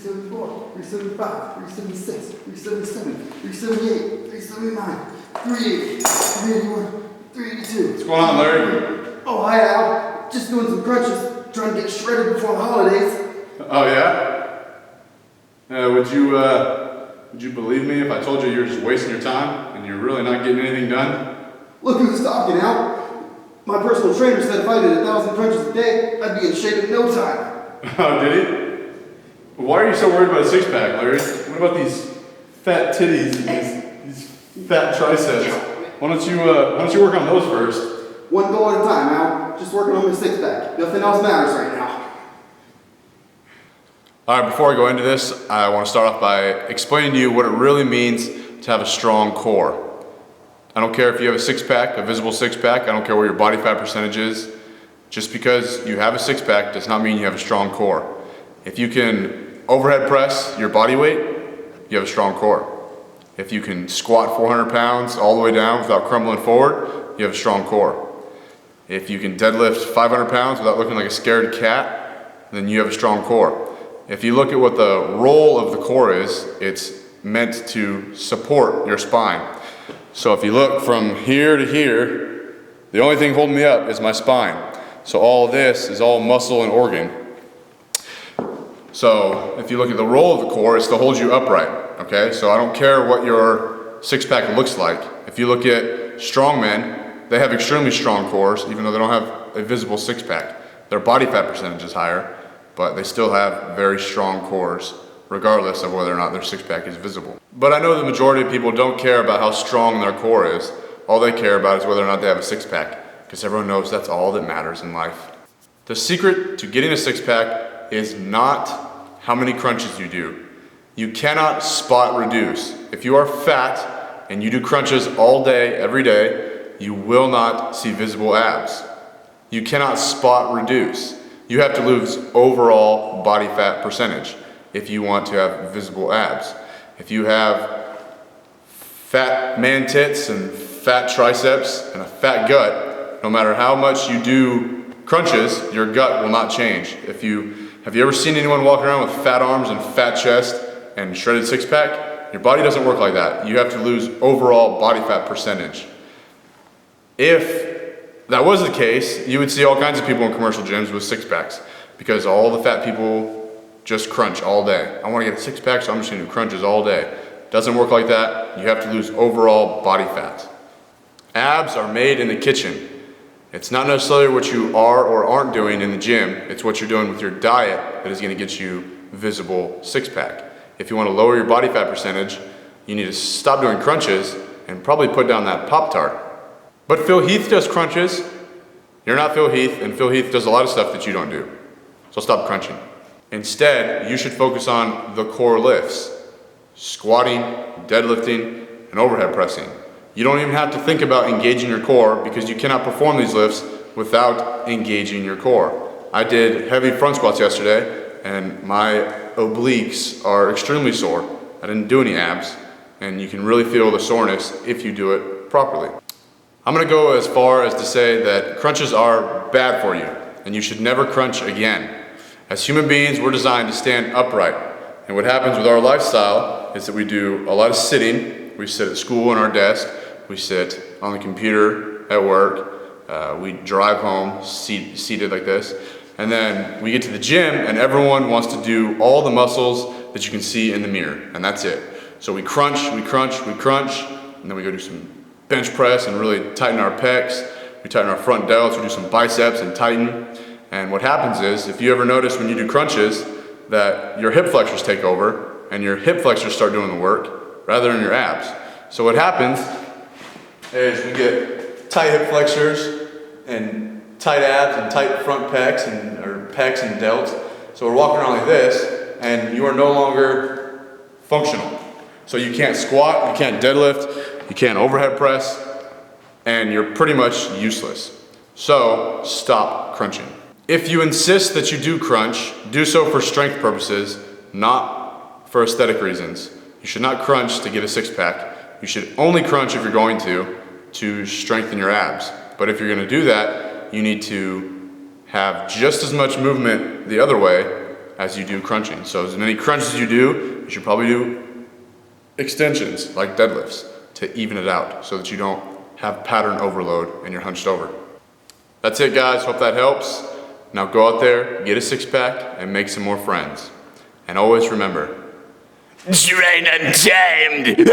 374, 375, 376, 377, 378, 379, 380, 381, 382. What's going on, Larry? Oh, hi, Al. Just doing some crunches, trying to get shredded before the holidays. Oh, yeah? Would you believe me if I told you you're just wasting your time and you're really not getting anything done? Look who's talking, Al. My personal trainer said if I did 1,000 crunches a day, I'd be in shape in no time. Oh, did he? Why are you so worried about a six-pack, Larry? What about these fat titties and these fat triceps? Why don't you work on those first? One goal at a time, Al. Just working on my six-pack. Nothing else matters right now. All right, before I go into this, I want to start off by explaining to you what it really means to have a strong core. I don't care if you have a six-pack, a visible six-pack, I don't care what your body fat percentage is. Just because you have a six-pack does not mean you have a strong core. If you can overhead press your body weight, you have a strong core. If you can squat 400 pounds all the way down without crumbling forward, you have a strong core. If you can deadlift 500 pounds without looking like a scared cat, then you have a strong core. If you look at what the role of the core is, it's meant to support your spine. So if you look from here to here, the only thing holding me up is my spine. So all of this is all muscle and organ. So if you look at the role of the core, it's to hold you upright, okay? So I don't care what your six-pack looks like. If you look at strong men, they have extremely strong cores, even though they don't have a visible six-pack. Their body fat percentage is higher, but they still have very strong cores, regardless of whether or not their six-pack is visible. But I know the majority of people don't care about how strong their core is. All they care about is whether or not they have a six-pack, because everyone knows that's all that matters in life. The secret to getting a six-pack is not how many crunches you do. You cannot spot reduce. If you are fat and you do crunches all day, every day, you will not see visible abs. You cannot spot reduce. You have to lose overall body fat percentage if you want to have visible abs. If you have fat man tits and fat triceps and a fat gut, no matter how much you do crunches, your gut will not change. Have you ever seen anyone walking around with fat arms and fat chest and shredded six-pack? Your body doesn't work like that. You have to lose overall body fat percentage. If that was the case, you would see all kinds of people in commercial gyms with six-packs, because all the fat people just crunch all day. I want to get a six-pack, so I'm just going to do crunches all day. Doesn't work like that. You have to lose overall body fat. Abs are made in the kitchen. It's not necessarily what you are or aren't doing in the gym. It's what you're doing with your diet that is going to get you visible six-pack. If you want to lower your body fat percentage, you need to stop doing crunches and probably put down that Pop-Tart. But Phil Heath does crunches. You're not Phil Heath, and Phil Heath does a lot of stuff that you don't do. So stop crunching. Instead, you should focus on the core lifts: squatting, deadlifting, and overhead pressing. You don't even have to think about engaging your core, because you cannot perform these lifts without engaging your core. I did heavy front squats yesterday, and my obliques are extremely sore. I didn't do any abs, and you can really feel the soreness if you do it properly. I'm gonna go as far as to say that crunches are bad for you, and you should never crunch again. As human beings, we're designed to stand upright. And what happens with our lifestyle is that we do a lot of sitting. We sit at school on our desk. We sit on the computer at work. We drive home seated like this. And then we get to the gym, and everyone wants to do all the muscles that you can see in the mirror, and that's it. So we crunch, and then we go do some bench press and really tighten our pecs. We tighten our front delts, we do some biceps and tighten. And what happens is, if you ever notice when you do crunches, that your hip flexors take over, and your hip flexors start doing the work rather than your abs. So what happens is we get tight hip flexors and tight abs and tight front pecs or pecs and delts. So we're walking around like this, and you are no longer functional. So you can't squat, you can't deadlift, you can't overhead press, and you're pretty much useless. So stop crunching. If you insist that you do crunch, do so for strength purposes, not for aesthetic reasons. You should not crunch to get a six-pack. You should only crunch if you're going to strengthen your abs. But if you're going to do that, you need to have just as much movement the other way as you do crunching. So as many crunches as you do, you should probably do extensions like deadlifts to even it out so that you don't have pattern overload and you're hunched over. That's it, guys. Hope that helps. Now go out there, get a six-pack, and make some more friends. And always remember, train untamed!